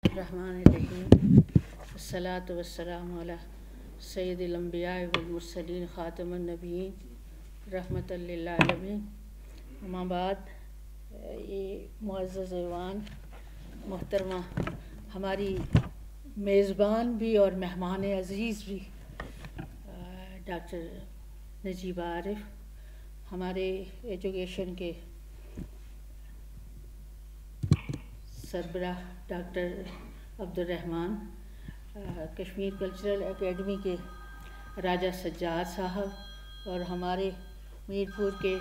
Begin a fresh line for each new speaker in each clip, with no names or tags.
الرحمن الرحیم الصلاۃ والسلام علی سید الانبیاء والمرسلین خاتم النبیین رحمۃ للعالمین. اما بعد، یہ معزز ایوان محترمہ، ہماری میزبان بھی اور مہمان عزیز بھی ڈاکٹر نجیبہ عارف، ہمارے ایجوکیشن کے سربراہ doctor Abdul Rahman, Kashmir cultural academy کے راجہ سجاد صاحب، اور ہمارے میر پور کے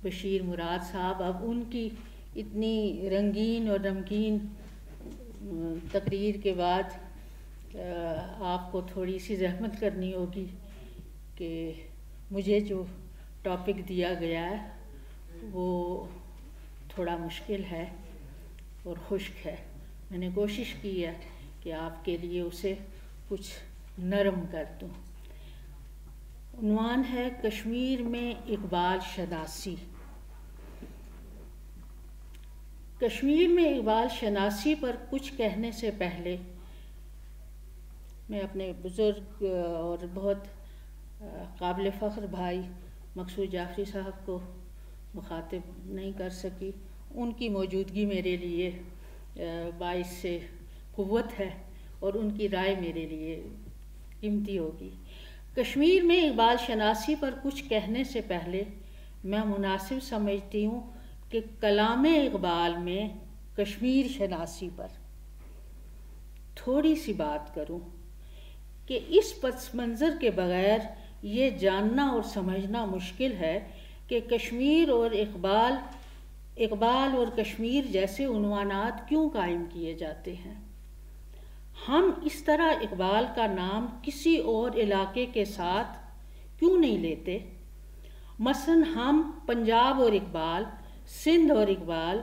بشیر مراد صاحب. اب ان کی اتنی رنگین اور نمکین تقریر کے بعد آپ کو تھوڑی سی زحمت کرنی ہوگی کہ مجھے جو ٹاپک دیا گیا ہے وہ تھوڑا مشکل ہے اور خشک ہے. میں نے کوشش کی ہے کہ آپ کے لیے اسے کچھ نرم کر دوں. عنوان ہے کشمیر میں اقبال شناسی. کشمیر میں اقبال شناسی پر کچھ کہنے سے پہلے میں اپنے بزرگ اور بہت قابل فخر بھائی مقصود جعفری صاحب کو مخاطب نہیں کر سکی. ان کی موجودگی میرے لیے باعث سے قوت ہے اور ان کی رائے میرے لیے قیمتی ہوگی. کشمیر میں اقبال شناسی پر کچھ کہنے سے پہلے میں مناسب سمجھتی ہوں کہ کلام اقبال میں کشمیر شناسی پر تھوڑی سی بات کروں کہ اس پس منظر کے بغیر یہ جاننا اور سمجھنا مشکل ہے کہ کشمیر اور اقبال اور کشمیر جیسے عنوانات کیوں قائم کیے جاتے ہیں. ہم اس طرح اقبال کا نام کسی اور علاقے کے ساتھ کیوں نہیں لیتے؟ مثلاً ہم پنجاب اور اقبال، سندھ اور اقبال،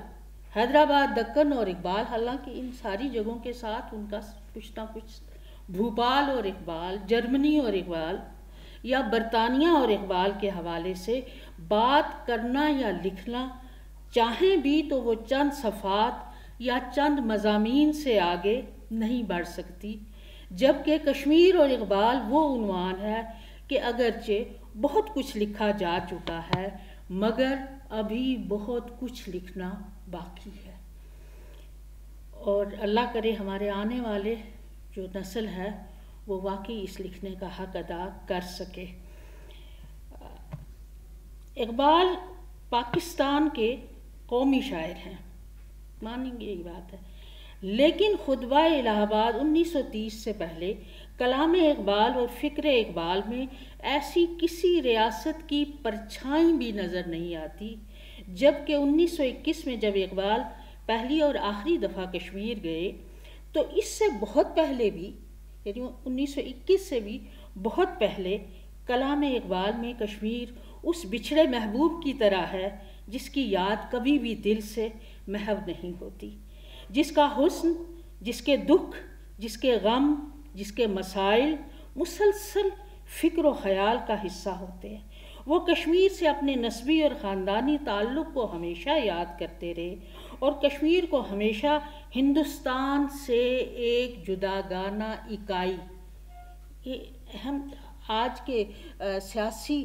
حیدرآباد دکن اور اقبال، حالانکہ ان ساری جگہوں کے ساتھ ان کا کچھ نہ کچھ، بھوپال اور اقبال، جرمنی اور اقبال یا برطانیہ اور اقبال کے حوالے سے بات کرنا یا لکھنا چاہیں بھی تو وہ چند صفحات یا چند مضامین سے آگے نہیں بڑھ سکتی. جبکہ کشمیر اور اقبال وہ عنوان ہے کہ اگرچہ بہت کچھ لکھا جا چکا ہے مگر ابھی بہت کچھ لکھنا باقی ہے، اور اللہ کرے ہمارے آنے والے جو نسل ہے وہ واقعی اس لکھنے کا حق ادا کر سکے. اقبال پاکستان کے قومی شاعر ہیں، مانیں گے یہ بات ہے، لیکن خطبہ الہ آباد 1930 سے پہلے کلام اقبال اور فکر اقبال میں ایسی کسی ریاست کی پرچھائی بھی نظر نہیں آتی. جبکہ 1921 میں جب اقبال پہلی اور آخری دفعہ کشمیر گئے تو اس سے بہت پہلے بھی، یعنی 1921 سے بھی بہت پہلے، کلام اقبال میں کشمیر اس بچھڑے محبوب کی طرح ہے جس کی یاد کبھی بھی دل سے محو نہیں ہوتی، جس کا حسن، جس کے دکھ، جس کے غم، جس کے مسائل مسلسل فکر و خیال کا حصہ ہوتے ہیں. وہ کشمیر سے اپنے نسبی اور خاندانی تعلق کو ہمیشہ یاد کرتے رہے اور کشمیر کو ہمیشہ ہندوستان سے ایک جداگانہ اکائی، یہ اہم آج کے سیاسی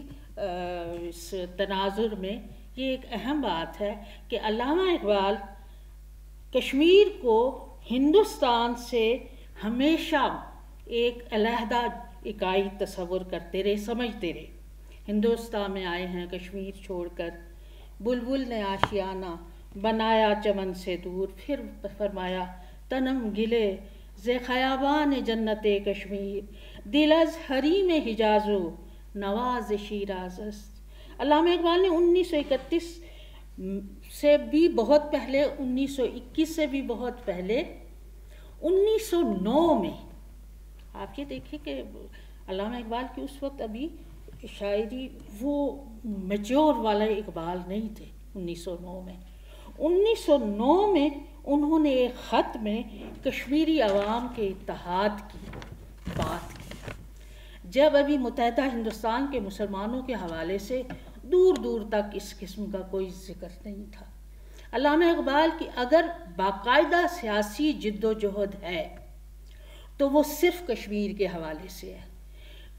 تناظر میں یہ ایک اہم بات ہے کہ علامہ اقبال کشمیر کو ہندوستان سے ہمیشہ ایک علیحدہ اکائی تصور کرتے رہے، سمجھتے رہے. ہندوستان میں آئے ہیں کشمیر چھوڑ کر، بلبل نے آشیانہ بنایا چمن سے دور، پھر فرمایا تنم گلے ز خیابان جنت کشمیر، دل از حریم حجاز و نواز شیراز است. علامہ اقبال نے 1931 سے بھی بہت پہلے، 1921 سے بھی بہت پہلے، 1909 میں، آپ یہ دیکھیں کہ علامہ اقبال کی اس وقت ابھی شاعری وہ میچور والا اقبال نہیں تھے. 1909 میں 1909 میں انہوں نے ایک خط میں کشمیری عوام کے اتحاد کی بات کی، جب ابھی متحدہ ہندوستان کے مسلمانوں کے حوالے سے دور دور تک اس قسم کا کوئی ذکر نہیں تھا. علامہ اقبال کی اگر باقاعدہ سیاسی جد و جہد ہے تو وہ صرف کشمیر کے حوالے سے ہے۔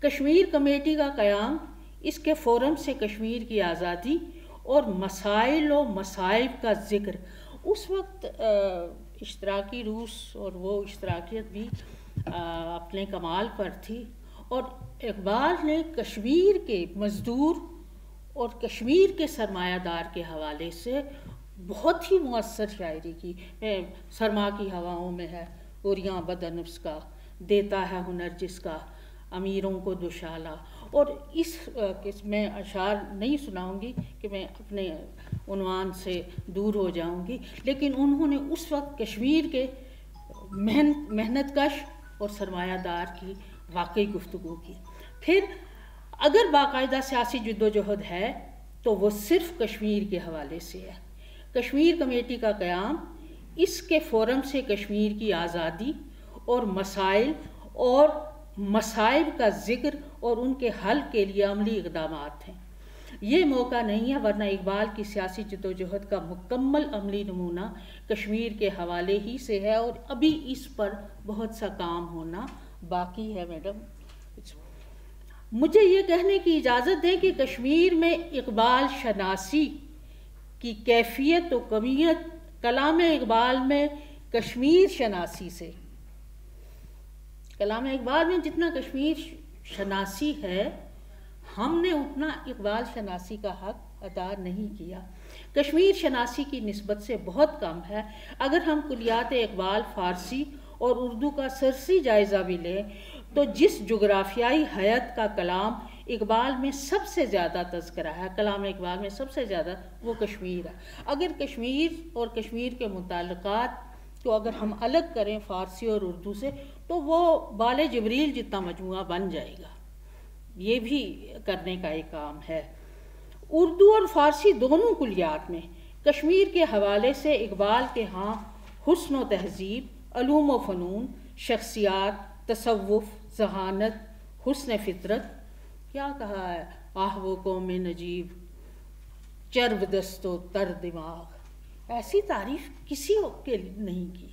کشمیر کمیٹی کا قیام، اس کے فورم سے کشمیر کی آزادی اور مسائل و مصائب کا ذکر، اس وقت اشتراکی روس اور وہ اشتراکیت بھی اپنے کمال پر تھی، اور اقبال نے کشمیر کے مزدور اور کشمیر کے سرمایہ دار کے حوالے سے بہت ہی مؤثر شاعری کی۔ سرما کی ہواؤں میں ہے اوریاں بدنفس کا، دیتا ہے ہنر جس کا امیروں کو دوشالہ، اور اس میں اشعار نہیں سناؤں گی کہ میں اپنے عنوان سے دور ہو جاؤں گی، لیکن انہوں نے اس وقت کشمیر کے محنت کش اور سرمایہ دار کی واقعی گفتگو کی۔ پھر اگر باقاعدہ سیاسی جد و جہد ہے تو وہ صرف کشمیر کے حوالے سے ہے۔ کشمیر کمیٹی کا قیام، اس کے فورم سے کشمیر کی آزادی اور مسائل اور مصائب کا ذکر اور ان کے حل کے لیے عملی اقدامات ہیں۔ یہ موقع نہیں ہے، ورنہ اقبال کی سیاسی جد و جہد کا مکمل عملی نمونہ کشمیر کے حوالے ہی سے ہے، اور ابھی اس پر بہت سا کام ہونا باقی ہے۔ میڈم، مجھے یہ کہنے کی اجازت دیں کہ کشمیر میں اقبال شناسی کی کیفیت و کمیت کلام اقبال میں کشمیر شناسی سے، کلام اقبال میں جتنا کشمیر شناسی ہے، ہم نے اتنا اقبال شناسی کا حق ادا نہیں کیا۔ کشمیر شناسی کی نسبت سے بہت کم ہے۔ اگر ہم کلیات اقبال فارسی اور اردو کا سرسری جائزہ بھی لیں تو جس جغرافیائی حیت کا کلام اقبال میں سب سے زیادہ تذکرہ ہے، کلام اقبال میں سب سے زیادہ، وہ کشمیر ہے۔ اگر کشمیر اور کشمیر کے متعلقات کو اگر ہم الگ کریں فارسی اور اردو سے تو وہ بال جبریل جتنا مجموعہ بن جائے گا۔ یہ بھی کرنے کا ایک کام ہے۔ اردو اور فارسی دونوں کلیات میں کشمیر کے حوالے سے اقبال کے ہاں حسن و تہذیب، علوم و فنون، شخصیات، تصوف، ذہانت، حسن فطرت، کیا کہا ہے، آہ وہ قوم نجیب، چرب دست و تر دماغ، ایسی تعریف کسی کے نہیں کی۔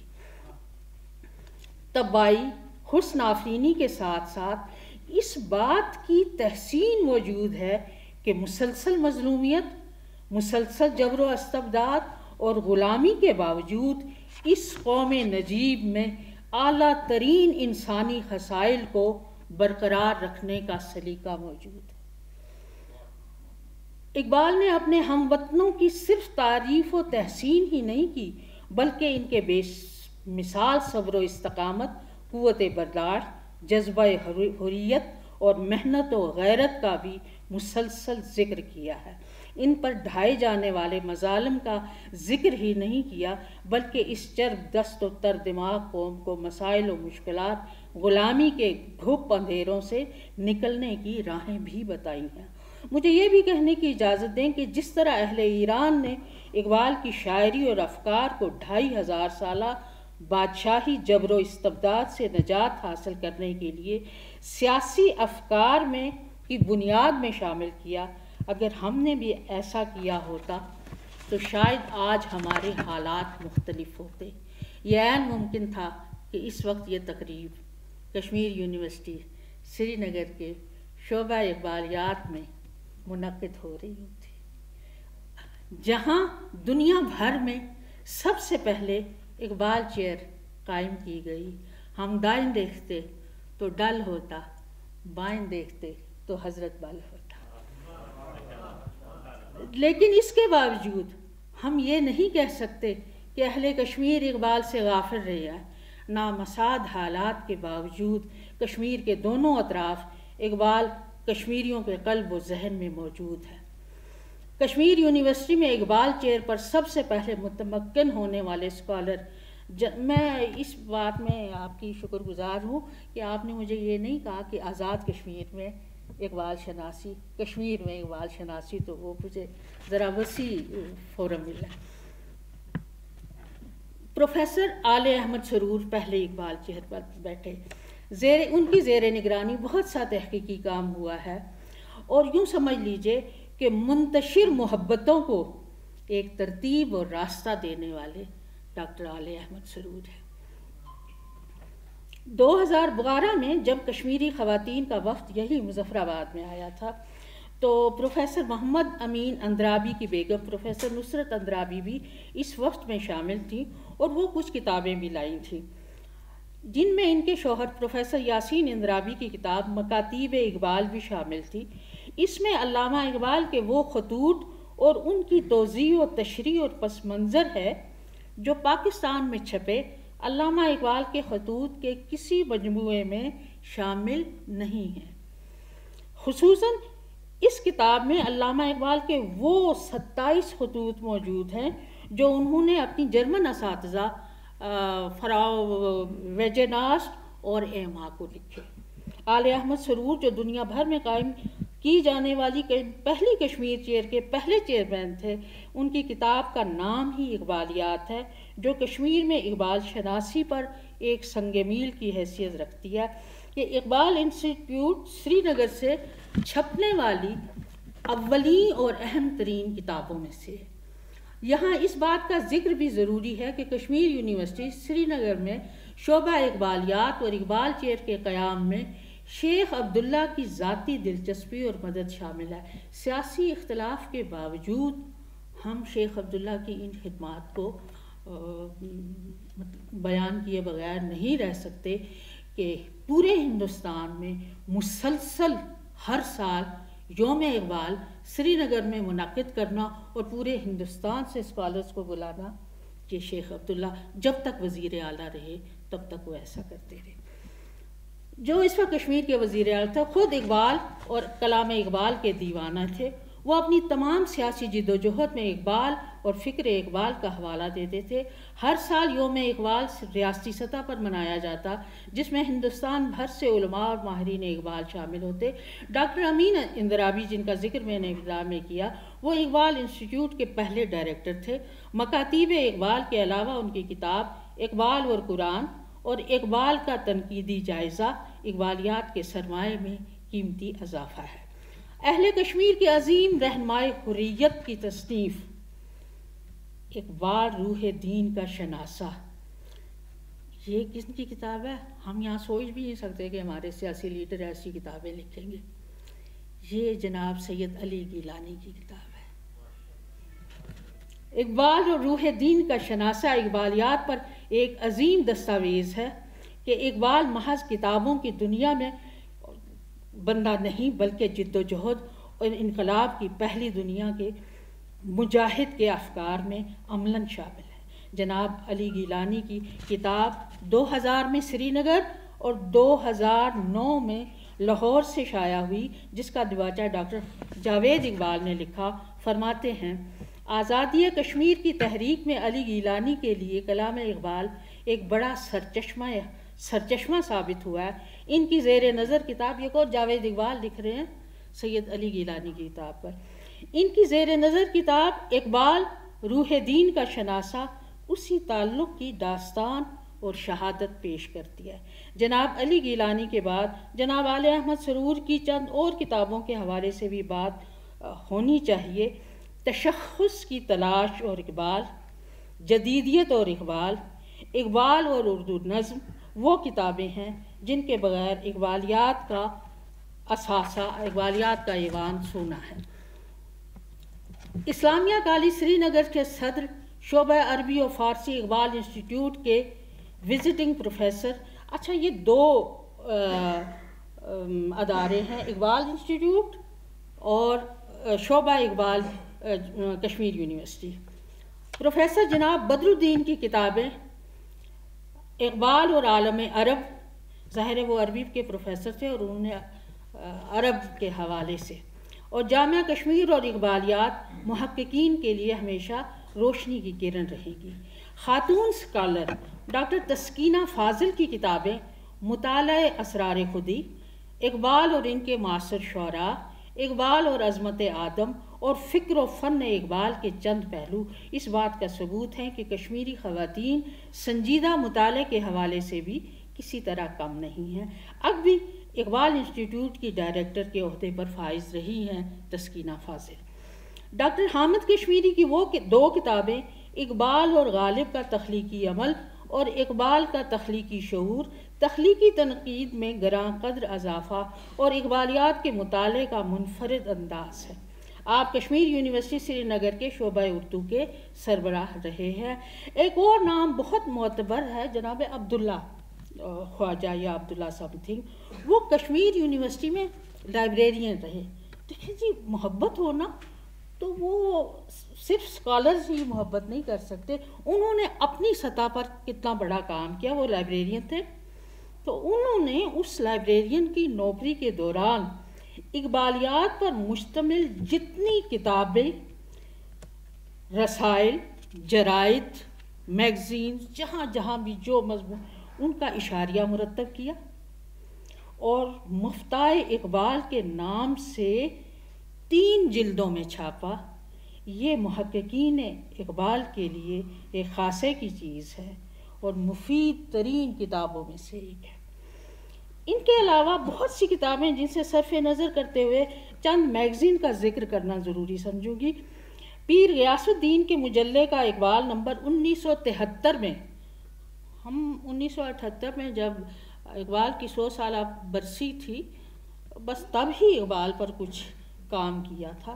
طبائی حسن آفرینی کے ساتھ ساتھ اس بات کی تحسین موجود ہے کہ مسلسل مظلومیت، مسلسل جبر و استبداد اور غلامی کے باوجود اس قوم نجیب میں اعلیٰ ترین انسانی خصائل کو برقرار رکھنے کا سلیقہ موجود ہے۔ اقبال نے اپنے ہم وطنوں کی صرف تعریف و تحسین ہی نہیں کی، بلکہ ان کے بے مثال صبر و استقامت، قوت برداشت، جذبہ حریت اور محنت و غیرت کا بھی مسلسل ذکر کیا ہے۔ ان پر ڈھائے جانے والے مظالم کا ذکر ہی نہیں کیا، بلکہ اس چرب دست و تر دماغ قوم کو مسائل و مشکلات، غلامی کے گھپ اندھیروں سے نکلنے کی راہیں بھی بتائی ہیں۔ مجھے یہ بھی کہنے کی اجازت دیں کہ جس طرح اہل ایران نے اقبال کی شاعری اور افکار کو 2500 سالہ بادشاہی جبر و استبداد سے نجات حاصل کرنے کے لیے سیاسی افکار میں کی بنیاد میں شامل کیا، اگر ہم نے بھی ایسا کیا ہوتا تو شاید آج ہمارے حالات مختلف ہوتے۔ یہ عین ممکن تھا کہ اس وقت یہ تقریب کشمیر یونیورسٹی سری نگر کے شعبہ اقبالیات میں منعقد ہو رہی تھی، جہاں دنیا بھر میں سب سے پہلے اقبال چیئر قائم کی گئی۔ ہم دائیں دیکھتے تو ڈل ہوتا، بائیں دیکھتے تو حضرت بل ہوتا۔ لیکن اس کے باوجود ہم یہ نہیں کہہ سکتے کہ اہل کشمیر اقبال سے غافل رہے ہیں۔ نامساعد حالات کے باوجود کشمیر کے دونوں اطراف اقبال کشمیریوں کے قلب و ذہن میں موجود ہے۔ کشمیر یونیورسٹی میں اقبال چیئر پر سب سے پہلے متمکن ہونے والے اسکالر، میں اس بات میں آپ کی شکر گزار ہوں کہ آپ نے مجھے یہ نہیں کہا کہ آزاد کشمیر میں اقبال شناسی، کشمیر میں اقبال شناسی، تو وہ مجھے ذرا وسیع فورم ملا۔ پروفیسر آل احمد سرور پہلے اقبال چیئر پر بیٹھے، ان کی زیر نگرانی بہت سا تحقیقی کام ہوا ہے، اور یوں سمجھ لیجئے کہ منتشر محبتوں کو ایک ترتیب اور راستہ دینے والے ڈاکٹر عالیہ احمد سرور ہیں۔ 2012 میں جب کشمیری خواتین کا وفد یہی مظفر آباد میں آیا تھا تو پروفیسر محمد امین اندرابی کی بیگم پروفیسر نصرت اندرابی بھی اس وفد میں شامل تھیں اور وہ کچھ کتابیں بھی لائی تھیں، جن میں ان کے شوہر پروفیسر یاسین اندرابی کی کتاب مکاتیب اقبال بھی شامل تھی۔ اس میں علامہ اقبال کے وہ خطوط اور ان کی توضیح و تشریح اور پس منظر ہے جو پاکستان میں چھپے علامہ اقبال کے خطوط کے کسی مجموعے میں شامل نہیں ہیں۔ خصوصاً اس کتاب میں علامہ اقبال کے وہ 27 خطوط موجود ہیں جو انہوں نے اپنی جرمن اساتذہ فراو ویجناسٹ اور ایما کو لکھے۔ عالیہ احمد سرور جو دنیا بھر میں قائم کی جانے والی پہلی کشمیر چیئر کے پہلے چیئرمین تھے، ان کی کتاب کا نام ہی اقبالیات ہے، جو کشمیر میں اقبال شناسی پر ایک سنگ میل کی حیثیت رکھتی ہے۔ کہ اقبال انسٹیٹیوٹ سری نگر سے چھپنے والی اولین اور اہم ترین کتابوں میں سے۔ یہاں اس بات کا ذکر بھی ضروری ہے کہ کشمیر یونیورسٹی سری نگر میں شعبہ اقبالیات اور اقبال چیئر کے قیام میں شیخ عبداللہ کی ذاتی دلچسپی اور مدد شامل ہے۔ سیاسی اختلاف کے باوجود ہم شیخ عبداللہ کی ان خدمات کو بیان کیے بغیر نہیں رہ سکتے کہ پورے ہندوستان میں مسلسل ہر سال یوم اقبال سری نگر میں منعقد کرنا اور پورے ہندوستان سے اسکالرس کو بلانا، کہ شیخ عبداللہ جب تک وزیر اعلیٰ رہے تب تک وہ ایسا کرتے رہے۔ جو اس وقت کشمیر کے وزیر اعلیٰ تھے خود اقبال اور کلام اقبال کے دیوانہ تھے۔ وہ اپنی تمام سیاسی جد و جہد میں اقبال اور فکر اقبال کا حوالہ دیتے تھے۔ ہر سال یوم اقبال ریاستی سطح پر منایا جاتا، جس میں ہندوستان بھر سے علماء اور ماہرین اقبال شامل ہوتے۔ ڈاکٹر امین اندرابی، جن کا ذکر میں نے ابتدا میں کیا، وہ اقبال انسٹیٹیوٹ کے پہلے ڈائریکٹر تھے۔ مکاتیب اقبال کے علاوہ ان کی کتاب اقبال اور قرآن اور اقبال کا تنقیدی جائزہ اقبالیات کے سرمایہ میں قیمتی اضافہ ہے۔ اہل کشمیر کے عظیم رہنمائے حریت کی تصنیف اقبال روح دین کا شناسہ، یہ کس کی کتاب ہے؟ ہم یہاں سوچ بھی نہیں سکتے کہ ہمارے سیاسی لیڈر ایسی کتابیں لکھیں گے۔ یہ جناب سید علی گیلانی کی کتاب ہے۔ اقبال اور روح دین کا شناسہ اقبالیات پر ایک عظیم دستاویز ہے کہ اقبال محض کتابوں کی دنیا میں بندہ نہیں بلکہ جد و جہد اور انقلاب کی پہلی دنیا کے مجاہد کے افکار میں عملاً شامل ہے۔ جناب علی گیلانی کی کتاب 2000 میں سری نگر اور 2009 میں لاہور سے شائع ہوئی، جس کا دباچہ ڈاکٹر جاوید اقبال نے لکھا، فرماتے ہیں: آزادی کشمیر کی تحریک میں علی گیلانی کے لیے کلام اقبال ایک بڑا سرچشمہ ثابت ہوا ہے۔ ان کی زیر نظر کتاب، یہ کو جاوید اقبال لکھ رہے ہیں سید علی گیلانی کی کتاب پر، ان کی زیر نظر کتاب اقبال روح دین کا شناسہ اسی تعلق کی داستان اور شہادت پیش کرتی ہے۔ جناب علی گیلانی کے بعد جناب عالیہ احمد سرور کی چند اور کتابوں کے حوالے سے بھی بات ہونی چاہیے۔ تشخص کی تلاش اور اقبال، جدیدیت اور اقبال، اقبال اور اردو نظم وہ کتابیں ہیں جن کے بغیر اقبالیات کا اثاثہ، اقبالیات کا ایوان سونا ہے۔ اسلامیہ کالج سری نگر کے صدر شعبہ عربی و فارسی اقبال انسٹیٹیوٹ کے وزٹنگ پروفیسر، اچھا یہ دو ادارے ہیں، اقبال انسٹیٹیوٹ اور شعبہ اقبال کشمیر یونیورسٹی۔ پروفیسر جناب بدر الدین کی کتابیں اقبال اور عالم عرب، ظاہر ہے وہ عربی کے پروفیسر تھے اور انہوں نے عرب کے حوالے سے، اور جامعہ کشمیر اور اقبالیات محققین کے لیے ہمیشہ روشنی کی کرن رہے گی۔ خاتون سکالر ڈاکٹر تسکینہ فاضل کی کتابیں مطالعہ اسرار خودی، اقبال اور ان کے معاصر شعراء، اقبال اور عظمت آدم اور فکر و فن اقبال کے چند پہلو اس بات کا ثبوت ہیں کہ کشمیری خواتین سنجیدہ مطالعے کے حوالے سے بھی کسی طرح کم نہیں ہیں۔ اب بھی اقبال انسٹیٹیوٹ کی ڈائریکٹر کے عہدے پر فائز رہی ہیں تسکینہ فاضل۔ ڈاکٹر حامد کشمیری کی وہ 2 کتابیں اقبال اور غالب کا تخلیقی عمل اور اقبال کا تخلیقی شعور، تخلیقی تنقید میں گراں قدر اضافہ اور اقبالیات کے مطالعے کا منفرد انداز ہے۔ آپ کشمیر یونیورسٹی سری نگر کے شعبہ اردو کے سربراہ رہے ہیں۔ ایک اور نام بہت معتبر ہے جناب عبداللہ خواجہ یا عبداللہ سم تھنگ، وہ کشمیر یونیورسٹی میں لائبریرین رہے۔ دیکھیں جی، محبت ہونا تو وہ صرف اسکالرز ہی محبت نہیں کر سکتے، انہوں نے اپنی سطح پر کتنا بڑا کام کیا۔ وہ لائبریرین تھے تو انہوں نے اس لائبریرین کی نوکری کے دوران اقبالیات پر مشتمل جتنی کتابیں، رسائل، جرائد، میگزین، جہاں جہاں بھی جو مضمون، ان کا اشاریہ مرتب کیا اور مفتائے اقبال کے نام سے 3 جلدوں میں چھاپا۔ یہ محققین اقبال کے لیے ایک خاصے کی چیز ہے اور مفید ترین کتابوں میں سے ایک ہے۔ ان کے علاوہ بہت سی کتابیں جن سے صرف نظر کرتے ہوئے چند میگزین کا ذکر کرنا ضروری سمجھوں گی۔ پیر غیاث الدین کے مجلے کا اقبال نمبر 1973 میں، ہم 1978 میں جب اقبال کی 100 سالہ برسی تھی، بس تب ہی اقبال پر کچھ کام کیا تھا۔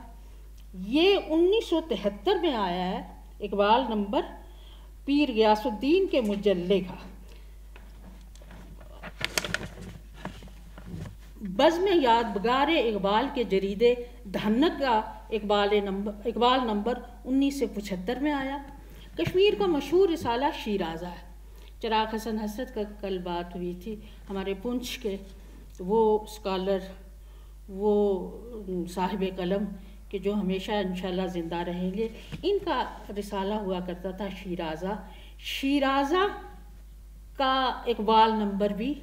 یہ 1973 میں آیا ہے اقبال نمبر پیر غیاث الدین کے مجلے کا۔ بزم یادگار اقبال کے جریدے دھنک کا اقبال نمبر 1975 میں آیا۔ کشمیر کا مشہور رسالہ شیرازہ ہے۔ چراغ حسن حسرت کا کل بات ہوئی تھی، ہمارے پنچ کے وہ اسکالر، وہ صاحب قلم کہ جو ہمیشہ انشاءاللہ زندہ رہیں گے، ان کا رسالہ ہوا کرتا تھا شیرازہ۔ شیرازہ کا اقبال نمبر بھی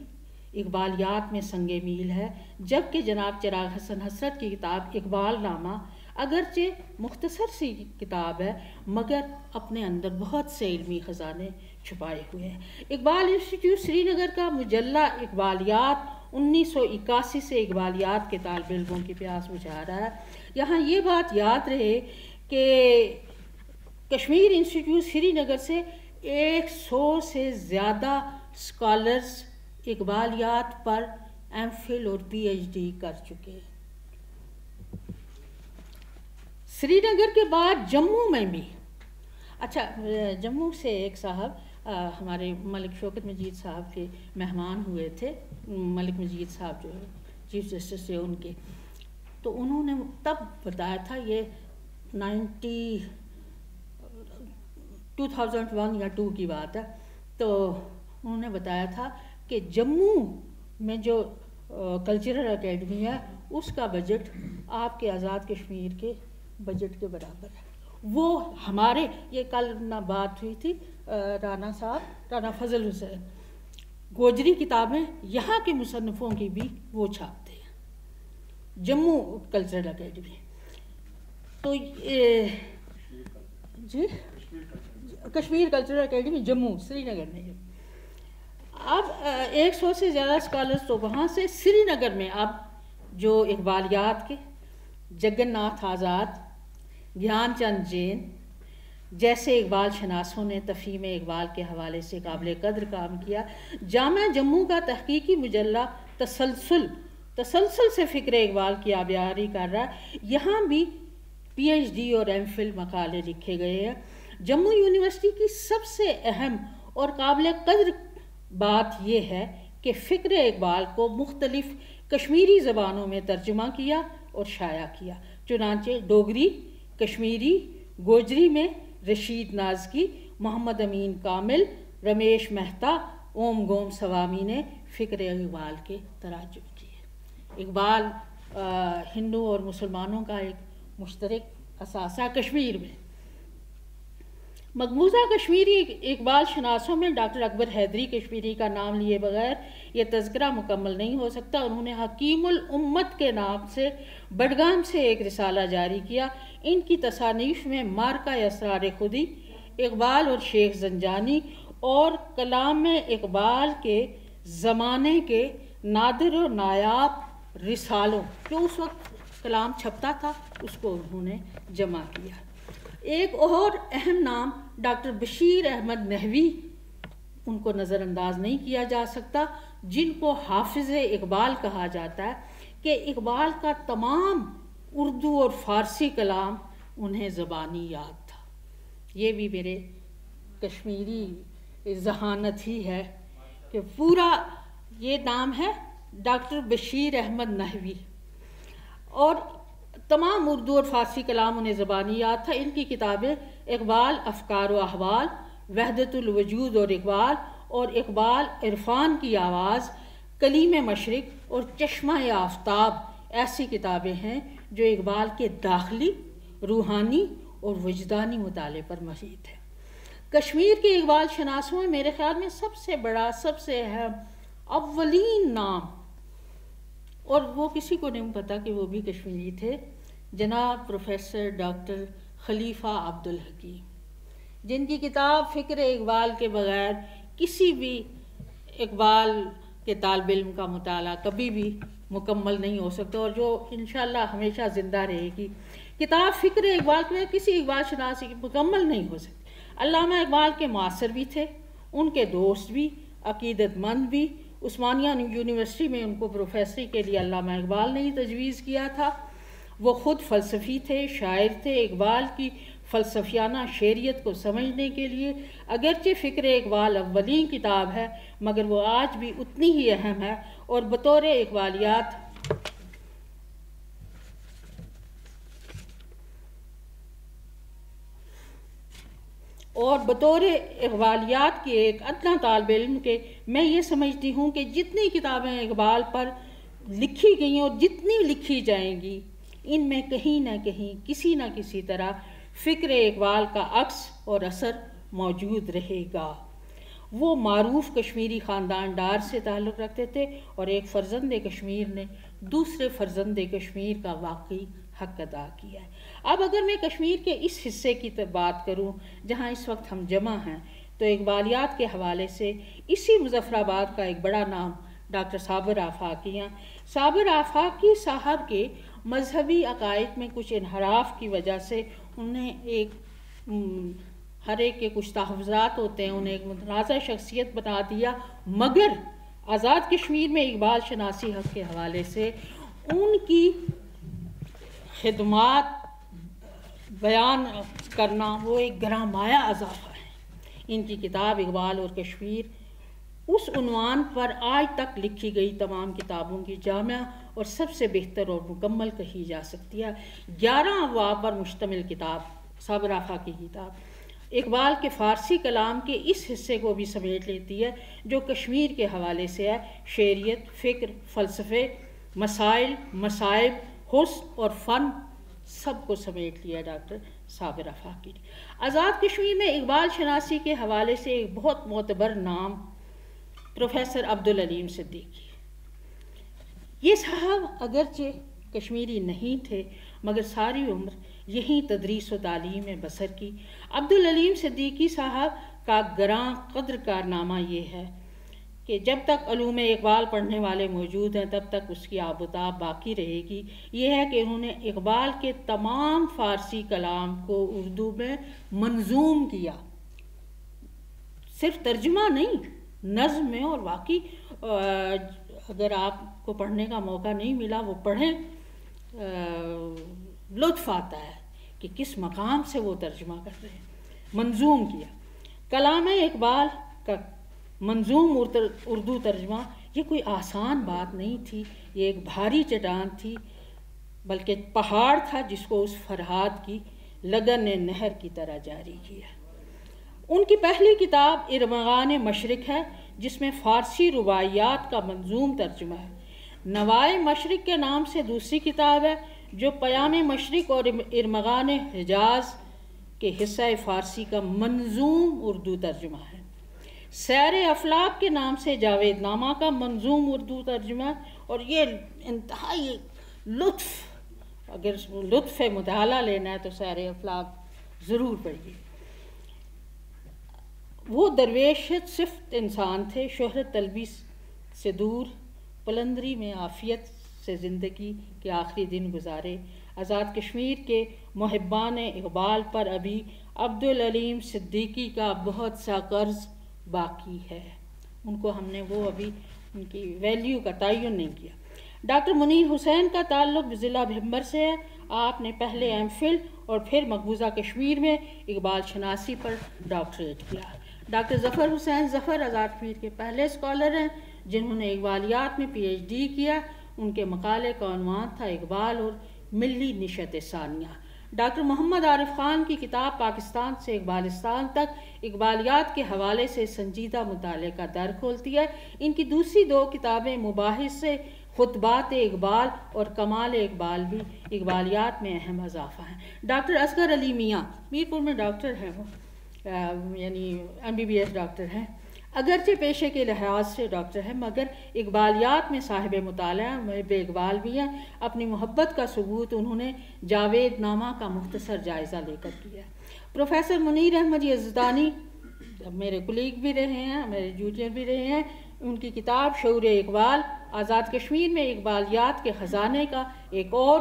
اقبالیات میں سنگ میل ہے، جبکہ جناب چراغ حسن حسرت کی کتاب اقبال نامہ اگرچہ مختصر سی کتاب ہے مگر اپنے اندر بہت سے علمی خزانے چھپائے ہوئے ہیں۔ اقبال انسٹیٹیوٹ سری نگر کا مجلہ اقبالیات 1981 سے اقبالیات کے طالب علموں کی پیاس بجھا رہا ہے۔ یہاں یہ بات یاد رہے کہ کشمیر انسٹیٹیوٹ سری نگر سے 100 سے زیادہ اسکالرز اقبالیات پر ایم فل اور پی ایچ ڈی کر چکے ہیں۔ سری نگر کے بعد جموں میں بھی، اچھا جموں سے ایک صاحب ہمارے ملک شوکت مجید صاحب کے مہمان ہوئے تھے، ملک مجید صاحب جو چیف جسٹس تھے ان کے، تو انہوں نے تب بتایا تھا، یہ 2001 یا 2 کی بات ہے، تو انہوں نے بتایا تھا کہ جموں میں جو کلچرل اکیڈمی ہے اس کا بجٹ آپ کے آزاد کشمیر کے بجٹ کے برابر ہے۔ وہ ہمارے، یہ کل نہ بات ہوئی تھی، رانا فضل حسین گوجری کتابیں یہاں کے مصنفوں کی بھی وہ چھاپتے ہیں، جموں کلچرل اکیڈمی۔ تو جی کشمیر کلچرل اکیڈمی جموں، سری نگر میں۔ اب 100 سے زیادہ اسکالرز تو وہاں سے، سری نگر میں اب جو اقبالیات کے جگن ناتھ آزاد، گیان چند جین جیسے اقبال شناسوں نے تفہیم اقبال کے حوالے سے قابل قدر کام کیا۔ جامعہ جموں کا تحقیقی مجلہ تسلسل سے فکر اقبال کی آبیاری کر رہا ہے، یہاں بھی پی ایچ ڈی اور ایم فل مقالے لکھے گئے ہیں۔ جموں یونیورسٹی کی سب سے اہم اور قابل قدر بات یہ ہے کہ فکر اقبال کو مختلف کشمیری زبانوں میں ترجمہ کیا اور شائع کیا، چنانچہ ڈوگری، کشمیری، گوجری میں رشید نازکی، محمد امین کامل، رمیش مہتا، اوم گوم سوامی نے فکر اقبال کے تراجم کیے۔ اقبال ہندو اور مسلمانوں کا ایک مشترک اثاثہ کشمیر میں۔ مقبوضہ کشمیری اقبال شناسوں میں ڈاکٹر اکبر حیدری کشمیری کا نام لیے بغیر یہ تذکرہ مکمل نہیں ہو سکتا۔ انہوں نے حکیم الامت کے نام سے بڈگام سے ایک رسالہ جاری کیا۔ ان کی تصانیف میں مارکہ اسرار خودی، اقبال اور شیخ زنجانی اور کلام اقبال کے زمانے کے نادر و نایاب رسالوں، جو اس وقت کلام چھپتا تھا اس کو انہوں نے جمع کیا۔ ایک اور اہم نام ڈاکٹر بشیر احمد نحوی، ان کو نظر انداز نہیں کیا جا سکتا، جن کو حافظ اقبال کہا جاتا ہے، کہ اقبال کا تمام اردو اور فارسی کلام انہیں زبانی یاد تھا۔ یہ بھی میرے کشمیری ذہانت ہی ہے کہ پورا یہ نام ہے ڈاکٹر بشیر احمد نحوی، اور تمام اردو اور فارسی کلام انہیں زبانی یاد تھا۔ ان کی کتابیں اقبال افکار و احوال، وحدت الوجود اور اقبال عرفان کی آواز، کلیم مشرق اور چشمہ آفتاب ایسی کتابیں ہیں جو اقبال کے داخلی، روحانی اور وجدانی مطالعے پر مشید ہے۔ کشمیر کے اقبال شناسوں میں میرے خیال میں سب سے بڑا، سب سے اہم، اولین نام، اور وہ کسی کو نہیں پتہ کہ وہ بھی کشمیری تھے، جناب پروفیسر ڈاکٹر خلیفہ عبدالحکیم، جن کی کتاب فکر اقبال کے بغیر کسی بھی اقبال کے طالب علم کا مطالعہ کبھی بھی مکمل نہیں ہو سکتا، اور جو انشاءاللہ ہمیشہ زندہ رہے گی۔ کتاب فکر اقبال کے بغیر کسی اقبال شناسی کی مکمل نہیں ہو سکتی۔ علامہ اقبال کے معاصر بھی تھے، ان کے دوست بھی، عقیدت مند بھی۔ عثمانیہ یونیورسٹی میں ان کو پروفیسری کے لیے علامہ اقبال نے ہی تجویز کیا تھا۔ وہ خود فلسفی تھے، شاعر تھے۔ اقبال کی فلسفیانہ شعریت کو سمجھنے کے لیے اگرچہ فکر اقبال اولین کتاب ہے، مگر وہ آج بھی اتنی ہی اہم ہے، اور بطور اقبالیات کے ایک ادنیٰ طالب علم کے میں یہ سمجھتی ہوں کہ جتنی کتابیں اقبال پر لکھی گئیں اور جتنی لکھی جائیں گی، ان میں کہیں نہ کہیں کسی نہ کسی طرح فکر اقبال کا عکس اور اثر موجود رہے گا۔ وہ معروف کشمیری خاندان ڈار سے تعلق رکھتے تھے، اور ایک فرزند کشمیر نے دوسرے فرزند کشمیر کا واقعی حق ادا کیا ہے۔ اب اگر میں کشمیر کے اس حصے کی بات کروں جہاں اس وقت ہم جمع ہیں، تو اقبالیات کے حوالے سے اسی مظفر آباد کا ایک بڑا نام ڈاکٹر صابر آفاقی ہیں۔ صابر آفاقی صاحب کے مذہبی عقائد میں کچھ انحراف کی وجہ سے انہیں ہر ایک کے کچھ تحفظات ہوتے ہیں، انہیں ایک متنازع شخصیت بنا دیا، مگر آزاد کشمیر میں اقبال شناسی حق کے حوالے سے ان کی خدمات بیان کرنا وہ ایک گرامایا اضافہ ہے۔ ان کی کتاب اقبال اور کشمیر اس عنوان پر آج تک لکھی گئی تمام کتابوں کی جامع اور سب سے بہتر اور مکمل کہی جا سکتی ہے۔ 11 ابواب پر مشتمل کتاب صابر آفاقی کی کتاب اقبال کے فارسی کلام کے اس حصے کو بھی سمیٹ لیتی ہے جو کشمیر کے حوالے سے ہے۔ شعریت، فکر، فلسفے، مسائل، مصائب، حسن اور فن، سب کو سمیٹ لیا ڈاکٹر صابر آفاقی نے۔ آزاد کشمیر میں اقبال شناسی کے حوالے سے ایک بہت معتبر نام پروفیسر عبدالعلیم صدیقی۔ یہ صاحب اگرچہ کشمیری نہیں تھے، مگر ساری عمر یہیں تدریس و تعلیم میں بسر کی۔ عبدالعلیم صدیقی صاحب کا گراں قدر کارنامہ یہ ہے کہ جب تک علوم اقبال پڑھنے والے موجود ہیں تب تک اس کی آب و تاب باقی رہے گی۔ یہ ہے کہ انہوں نے اقبال کے تمام فارسی کلام کو اردو میں منظوم کیا، صرف ترجمہ نہیں، نظم میں۔ اور واقعی اگر آپ کو پڑھنے کا موقع نہیں ملا وہ پڑھیں، لطف آتا ہے کہ کس مقام سے وہ ترجمہ کر رہے ہیں۔ منظوم کیا کلام اقبال کا منظوم اردو ترجمہ، یہ کوئی آسان بات نہیں تھی، یہ ایک بھاری چٹان تھی، بلکہ پہاڑ تھا جس کو اس فرہاد کی لگن نے نہر کی طرح جاری کیا۔ ان کی پہلی کتاب ارمغان مشرق ہے جس میں فارسی رباعیات کا منظوم ترجمہ ہے۔ نوائے مشرق کے نام سے دوسری کتاب ہے جو پیام مشرق اور ارمغان حجاز کے حصہ فارسی کا منظوم اردو ترجمہ ہے۔ سیر افلاک کے نام سے جاوید نامہ کا منظوم اردو ترجمہ، اور یہ انتہائی اگر لطف مطالعہ لینا ہے تو سیر افلاک ضرور پڑھیے۔ وہ درویش صفت انسان تھے، شہرت طلبی سے دور، پلندری میں عافیت سے زندگی کے آخری دن گزارے۔ آزاد کشمیر کے محبان اقبال پر ابھی عبدالعلیم صدیقی کا بہت سا قرض باقی ہے، ان کو ہم نے وہ ابھی ان کی ویلیو کا تعین نہیں کیا۔ ڈاکٹر منیر حسین کا تعلق ضلع بھمبر سے ہے۔ آپ نے پہلے ایم فل اور پھر مقبوضہ کشمیر میں اقبال شناسی پر ڈاکٹریٹ کیا۔ ڈاکٹر ظفر حسین ظفر آزاد کشمیر کے پہلے اسکالر ہیں جنہوں نے اقبالیات میں پی ایچ ڈی کیا۔ ان کے مقالے کا عنوان تھا اقبال اور ملی نشت ثانیہ۔ ڈاکٹر محمد عارف خان کی کتاب پاکستان سے اقبالستان تک اقبالیات کے حوالے سے سنجیدہ مطالعے کا در کھولتی ہے۔ ان کی دوسری دو کتابیں مباحث سے خطبات اقبال اور کمال اقبال بھی اقبالیات میں اہم اضافہ ہیں۔ ڈاکٹر اصغر علی میاں میرپور میں ڈاکٹر ہیں، وہ یعنی M B B S doctor ہیں، اگرچہ پیشے کے لحاظ سے ڈاکٹر ہیں مگر اقبالیات میں صاحب مطالعہ محب اقبال بھی ہیں۔ اپنی محبت کا ثبوت انہوں نے جاوید نامہ کا مختصر جائزہ لے کر کیا۔ پروفیسر منیر احمد یزدانی میرے کولیگ بھی رہے ہیں، میرے جونیئر بھی رہے ہیں۔ ان کی کتاب شعور اقبال آزاد کشمیر میں اقبالیات کے خزانے کا ایک اور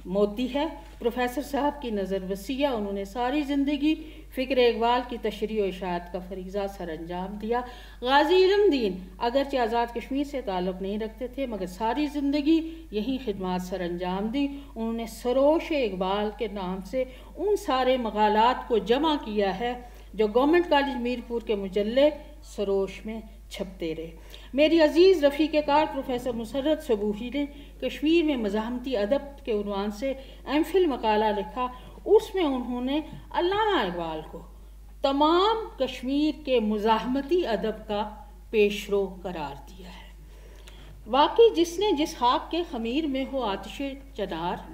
موتی ہے۔ پروفیسر صاحب کی نظر وسیع، انہوں نے ساری زندگی فکر اقبال کی تشریح و اشاعت کا فریضہ سر انجام دیا۔ غازی علم دین اگرچہ آزاد کشمیر سے تعلق نہیں رکھتے تھے مگر ساری زندگی یہی خدمات سر انجام دی۔ انہوں نے سروش اقبال کے نام سے ان سارے مقالات کو جمع کیا ہے جو گورنمنٹ کالج میرپور کے مجلے سروش میں چھپتے رہے۔ میری عزیز رفیق کار پروفیسر مسرت صبوحی نے کشمیر میں مزاحمتی ادب کے عنوان سے ایم فل مقالہ لکھا۔ اس میں انہوں نے علامہ اقبال کو تمام کشمیر کے مزاحمتی ادب کا پیشرو قرار دیا ہے۔ واقعی جس نے جس خاک کے خمیر میں ہو آتش چنار،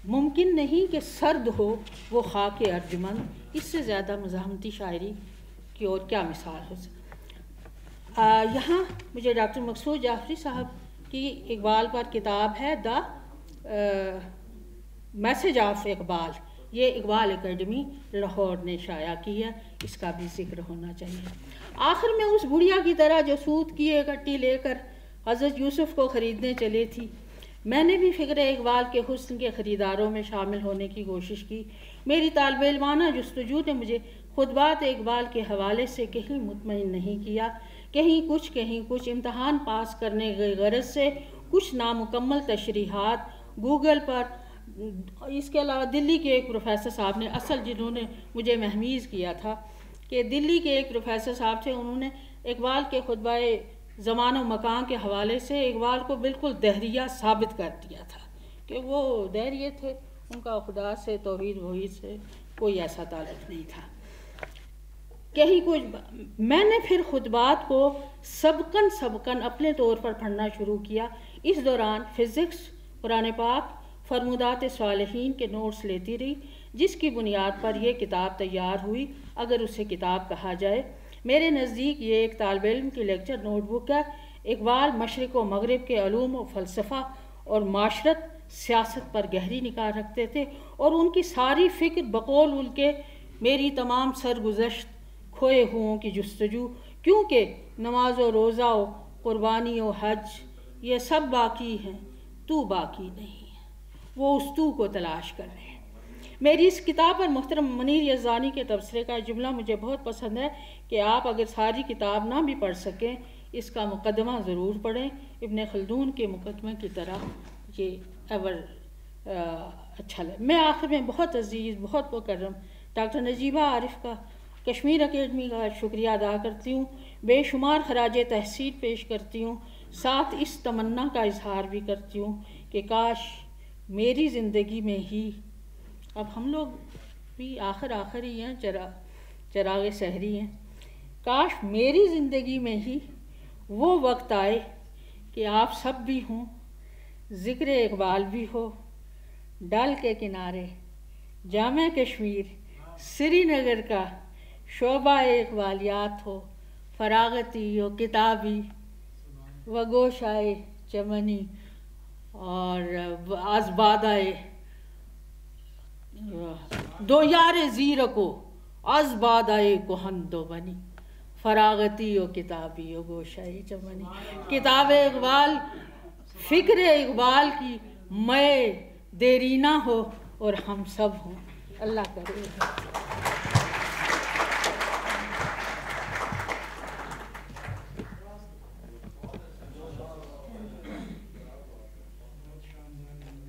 ممکن نہیں کہ سرد ہو وہ خاک ارجمند۔ اس سے زیادہ مزاحمتی شاعری کی اور کیا مثال ہو سکتی۔ یہاں مجھے ڈاکٹر مقصود جعفری صاحب کی اقبال پر کتاب ہے دا میسج آف اقبال، یہ اقبال اکیڈمی لاہور نے شائع کی ہے، اس کا بھی ذکر ہونا چاہیے۔ آخر میں اس بڑھیا کی طرح جو سود کی کٹی لے کر حضرت یوسف کو خریدنے چلی تھی، میں نے بھی فکر اقبال کے حسن کے خریداروں میں شامل ہونے کی کوشش کی۔ میری طالب علمانہ جستجو نے مجھے خطبات اقبال کے حوالے سے کہیں مطمئن نہیں کیا، کہیں کچھ امتحان پاس کرنے کی غرض سے کچھ نامکمل تشریحات گوگل پر۔ اس کے علاوہ دلی کے ایک پروفیسر صاحب نے جنہوں نے مجھے مہمیز کیا تھا کہ دلی کے ایک پروفیسر صاحب تھے، انہوں نے اقبال کے خطبہ زمان و مکان کے حوالے سے اقبال کو بالکل دہریہ ثابت کر دیا تھا کہ وہ دہریے تھے، ان کا خدا سے توحید وحید سے کوئی ایسا تعلق نہیں تھا۔ کہیں کچھ میں نے پھر خطبات کو سبقن اپنے طور پر پڑھنا شروع کیا۔ اس دوران فزکس، قرآن پاک، فرمودات صالحین کے نوٹس لیتی رہی، جس کی بنیاد پر یہ کتاب تیار ہوئی، اگر اسے کتاب کہا جائے۔ میرے نزدیک یہ ایک طالب علم کی لیکچر نوٹ بک ہے۔ اقبال مشرق و مغرب کے علوم و فلسفہ اور معاشرت سیاست پر گہری نگاہ رکھتے تھے، اور ان کی ساری فکر بقول ان کے میری تمام سرگزشت کھوئے ہوں کی جستجو، کیونکہ نماز و روزہ و قربانی و حج یہ سب باقی ہیں، تو باقی نہیں ہے، وہ اس تو کو تلاش کر رہے ہیں۔ میری اس کتاب پر محترم منیر یزدانی کے تبصرے کا جملہ مجھے بہت پسند ہے کہ آپ اگر ساری کتاب نہ بھی پڑھ سکیں، اس کا مقدمہ ضرور پڑھیں۔ ابن خلدون کے مقدمے کی طرح یہ اچھا لگا۔ میں آخر میں بہت عزیز، بہت مکرم ڈاکٹر نجیبہ عارف کا کشمیر اکیڈمی کا شکریہ ادا کرتی ہوں، بے شمار خراج تحسین پیش کرتی ہوں، ساتھ اس تمنا کا اظہار بھی کرتی ہوں کہ کاش میری زندگی میں ہی، اب ہم لوگ بھی آخر ہی ہیں، چراغ سحری ہیں، کاش میری زندگی میں ہی وہ وقت آئے کہ آپ سب بھی ہوں، ذکر اقبال بھی ہو، ڈل کے کنارے جامع کشمیر سری نگر کا شعبہ اقبالیات ہو، فراغتی و کتابی و گوشائے چمنی اور از بادائے دو یار زیر کو از بادائے کہن دو بنی، فراغتی و کتابی و گوشائے چمنی۔ کتاب اقبال فکر اقبال کی میں دیرینہ ہو اور ہم سب ہوں. اللہ کرے.